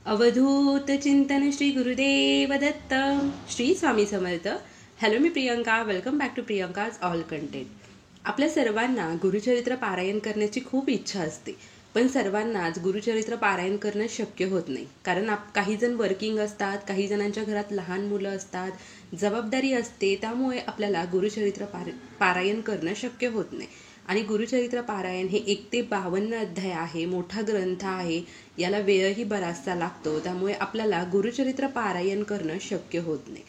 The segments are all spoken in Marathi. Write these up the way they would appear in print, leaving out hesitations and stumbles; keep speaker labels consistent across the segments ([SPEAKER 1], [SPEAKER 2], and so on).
[SPEAKER 1] अवधूत चिंतन श्री गुरुदेव दत्त. श्री स्वामी समर्थ. हॅलो, मी Priyanka. Welcome back to Priyanka's all content. आपल्या सर्वांना गुरुचरित्र पारायण करण्याची खूप इच्छा असते, पण सर्वांनाच गुरुचरित्र पारायण करणं शक्य होत नाही. कारण काही जण वर्किंग असतात, काही जणांच्या घरात लहान मुलं असतात, जबाबदारी असते. त्यामुळे आपल्याला गुरुचरित्र पारायण करणं शक्य होत नाही. आणि गुरुचरित्र पारायण हे 1 ते 52 अध्याय आहे, मोठा ग्रंथ आहे. याला वेळही बराचसा लागतो, त्यामुळे आपल्याला गुरुचरित्र पारायण करणं शक्य होत नाही.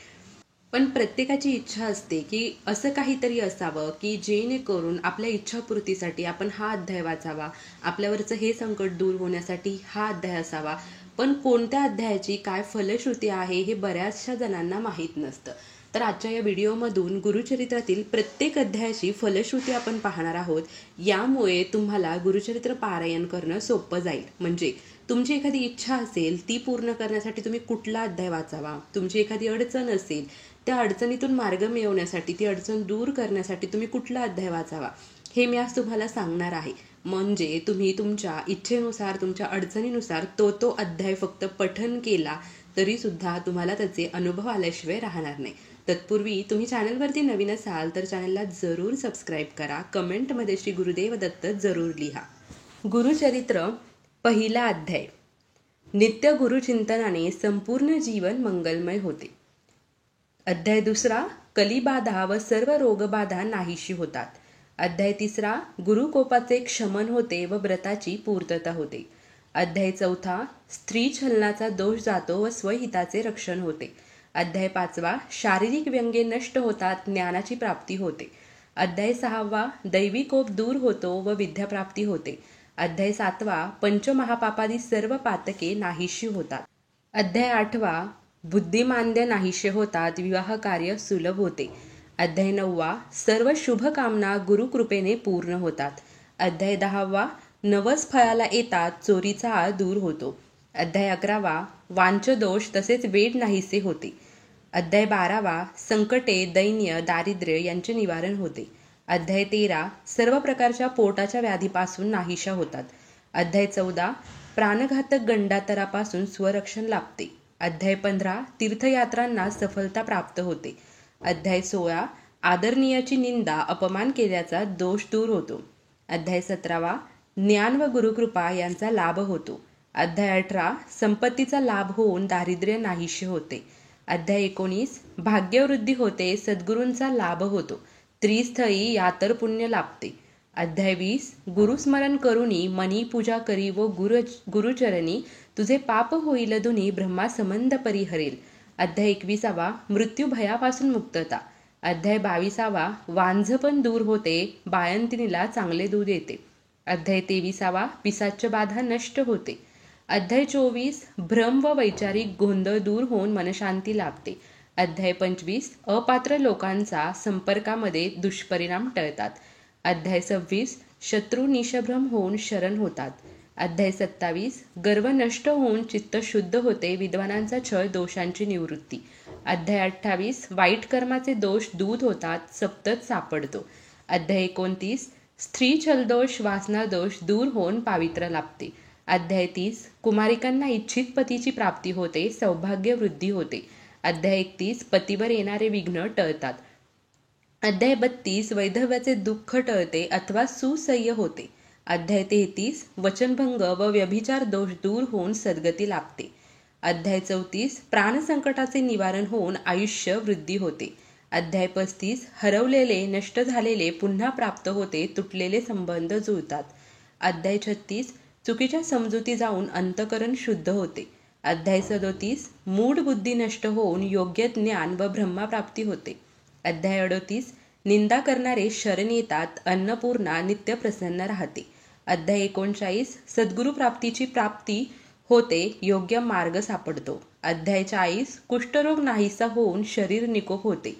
[SPEAKER 1] पण प्रत्येकाची इच्छा असते की असं काहीतरी असावं की जेणेकरून आपल्या इच्छापूर्तीसाठी आपण हा अध्याय वाचावा, आपल्यावरचं हे संकट दूर होण्यासाठी हा अध्याय असावा. पण कोणत्या अध्यायाची काय फलश्रुती आहे हे बऱ्याचशा जणांना माहीत नसतं. तर आजच्या या व्हिडिओमधून गुरुचरित्रातील प्रत्येक अध्यायाची फलश्रुती आपण पाहणार आहोत. यामुळे तुम्हाला गुरुचरित्र पारायण करणं सोपं जाईल. म्हणजे तुमची एखादी इच्छा असेल, ती पूर्ण करण्यासाठी तुम्ही कुठला अध्याय वाचावा, तुमची एखादी अडचण असेल, त्या अडचणीतून मार्ग मिळवण्यासाठी, ती अडचण दूर करण्यासाठी तुम्ही कुठला अध्याय वाचावा, हे मी आज तुम्हाला सांगणार आहे. म्हणजे तुम्ही तुमच्या इच्छेनुसार, तुमच्या अडचणीनुसार तो अध्याय फक्त पठन केला तरी सुद्धा तुम्हाला त्याचे अनुभव आल्याशिवाय राहणार नाही. तत्पूर्वी तुम्ही चॅनलवरती नवीन असाल तर चॅनलला जरूर सबस्क्राईब करा. कमेंटमध्ये श्री गुरुदेव दत्त जरूर लिहा. गुरुचरित्र पहिला अध्याय. नित्य गुरुचिंतनाने संपूर्ण जीवन मंगलमय होते. अध्याय दुसरा. कलिबाधा व सर्व रोगबाधा नाहीशी होतात. अध्याय तिसरा. गुरुकोपाचे क्षमन होते व व्रताची पूर्तता होते. अध्याय चौथा. स्त्री छलनाचा दोष जातो व स्वहिताचे रक्षण होते. अध्याय पाचवा. शारीरिक व्यंगे नष्ट होतात, ज्ञानाची प्राप्ती होते. अध्याय सहावा. दैवी कोप दूर होतो व विद्याप्राप्ती होते. अध्याय सातवा. पंचमहापापादी सर्व पातके नाहीशी होतात. अध्याय आठवा. बुद्धिमांद्य नाहीशे होतात, विवाह कार्य सुलभ होते. अध्याय नववा. सर्व शुभ कामना गुरुकृपेने पूर्ण होतात. अध्याय 10वा. नवस फळाला येतात, चोरीचा आळ दूर होतो. अध्याय 11वा. वांचदोष तसेच वेड नाहीसे होते. अध्याय 12वा. संकटे, दैन्य, दारिद्र्य यांचे निवारण होते. अध्याय 13. सर्व प्रकारच्या पोटाच्या व्याधीपासून नाहीशा होतात. अध्याय 14. प्राणघातक गंडातरापासून स्वरक्षण लाभते. अध्याय 15. तीर्थयात्रांना सफलता प्राप्त होते. अध्याय 16. आदरणीयाची निंदा, अपमान केल्याचा दोष दूर होतो. अध्याय 17. ज्ञान व गुरुकृपा यांचा लाभ होतो. अध्याय 18. संपत्तीचा लाभ होऊन दारिद्र्य नाहीशे होते. अध्याय 19. भाग्यवृद्धी होते, सद्गुरूंचा लाभ होतो. त्रिस्थळी यातर पुण्य लाभते. अध्याय 20. गुरुस्मरण करुनी मनी पूजा करी व गुरुचरणी तुझे पाप होईल धुनी, ब्रह्मा संबंध परिहरेल. अध्याय 21वा. मृत्यू भयापासून मुक्तता. अध्याय 22वा. वांझपण दूर होते, बाळंतिणीला चांगले दूध येते. अध्याय 23वा. पिशाच्य बाधा नष्ट होते. अध्याय 24. भ्रम व वैचारिक गोंधळ दूर होऊन मनशांती लाभते. अध्याय 25. अपात्र लोकांचा संपर्कामध्ये दुष्परिणाम टळतात. अध्याय 26. शत्रू निशभ्रम होऊन शरण होतात. अध्याय 27. गर्व नष्ट होऊन चित्त शुद्ध होते, विद्वानांचा छळ दोषांची निवृत्ती. अध्याय 28. वाईट कर्माचे दोष दूर होतात, सप्तत सापडतो. अध्याय 29. स्त्री छलदोष, वासना दोष दूर होऊन पावित्र्य लाभते. अध्याय 30. कुमारिकांना इच्छित पतीची प्राप्ती होते, सौभाग्य वृद्धी होते. अध्याय 31. पतीवर येणारे विघ्न टळतात. अध्याय 32. वैधव्याचे दुःख टळते अथवा सुसह्य होते. अध्याय 33. वचनभंग व व्यभिचार दोष दूर होऊन सद्गती लाभते. अध्याय 34. प्राणसंकटाचे निवारण होऊन आयुष्य वृद्धी होते. अध्याय 35. हरवलेले, नष्ट झालेले पुन्हा प्राप्त होते, तुटलेले संबंध जुळतात. अध्याय 36. चुकीच्या समजुती जाऊन अंतकरण शुद्ध होते. अध्याय 37. मूढ बुद्धी नष्ट होऊन योग्य ज्ञान व ब्रह्मप्राप्ती होते. अध्याय 38. निंदा करणारे शरण येतात, अन्नपूर्णा नित्य प्रसन्न राहते. अध्याय 39. सद्गुरु प्राप्तीची प्राप्ती होते, योग्य मार्ग सापडतो. अध्याय 40. कुष्ठरोग नाहीसा होऊन शरीर निकोप होते.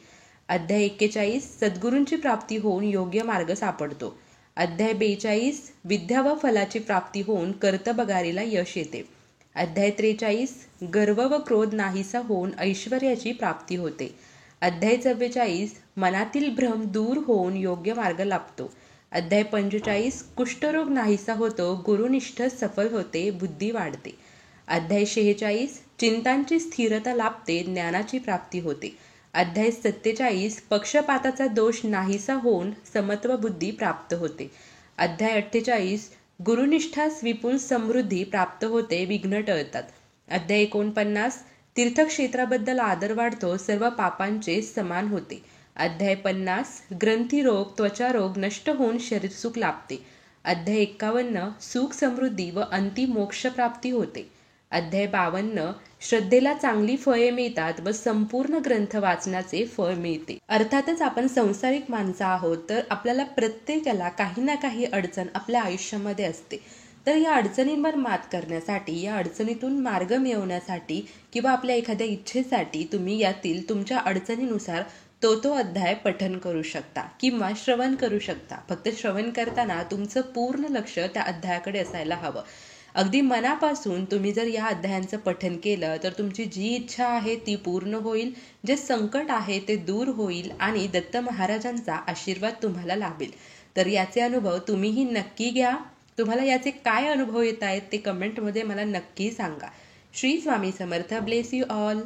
[SPEAKER 1] अध्याय 41. सद्गुरूंची प्राप्ती होऊन योग्य मार्ग सापडतो. अध्याय 42. विद्या व फलाची प्राप्ती होऊन कर्तबगारीला यश येते. अध्याय 43. गर्व व क्रोध नाहीसा होऊन ऐश्वर्याची प्राप्ती होते. अध्याय 44. मनातील भ्रम दूर होऊन योग्य मार्ग लाभतो. अध्याय 45. कुष्ठरोग नाहीसा होतो, गुरुनिष्ठ सफल होते, बुद्धी वाढते. अध्याय 46 चिंतांची स्थिरता लाभते, ज्ञानाची प्राप्ती होते. अध्याय 47 पक्षपाताचा दोष नाहीसा होऊन समत्व बुद्धी प्राप्त होते. अध्याय 48 गुरुनिष्ठास विपुल समृद्धी प्राप्त होते, विघ्न टळतात. अध्याय 49 तीर्थक्षेत्राबद्दल आदर वाढतो, सर्व पापांचे समान होते. अध्याय 50 ग्रंथीरोग त्वचारोग नष्ट होऊन शरीरसुख लाभते. अध्याय 51 सुख समृद्धी व अंतिम मोक्ष प्राप्ती होते. अध्याय 52 श्रद्धेला चांगली फळे मिळतात व संपूर्ण ग्रंथ वाचनाचे फळ मिळते. अर्थातच आपण संसारिक माणसं आहोत, तर आपल्याला प्रत्येकाला काही ना काही अडचण आपल्या आयुष्यामध्ये असते. तर या अडचणींवर मात करण्यासाठी, या अडचणीतून मार्ग मिळवण्यासाठी किंवा आपल्या एखाद्या इच्छेसाठी तुम्ही यातील तुमच्या अडचणीनुसार तो अध्याय पठन करू शकता किंवा श्रवण करू शकता. फक्त श्रवण करताना तुमचं पूर्ण लक्ष त्या अध्यायाकडे असायला हवं. अगदी मनापासून तुम्ही जर या अध्यायांचं पठन केलं तर तुमची जी इच्छा आहे ती पूर्ण होईल, जे संकट आहे ते दूर होईल आणि दत्त महाराजांचा आशीर्वाद तुम्हाला लाभेल. तर याचे अनुभव तुम्हीही नक्की घ्या. तुम्हाला याचे काय अनुभव येत आहेत ते कमेंटमध्ये मला नक्की सांगा. Shri Swami Samarth. Bless you all.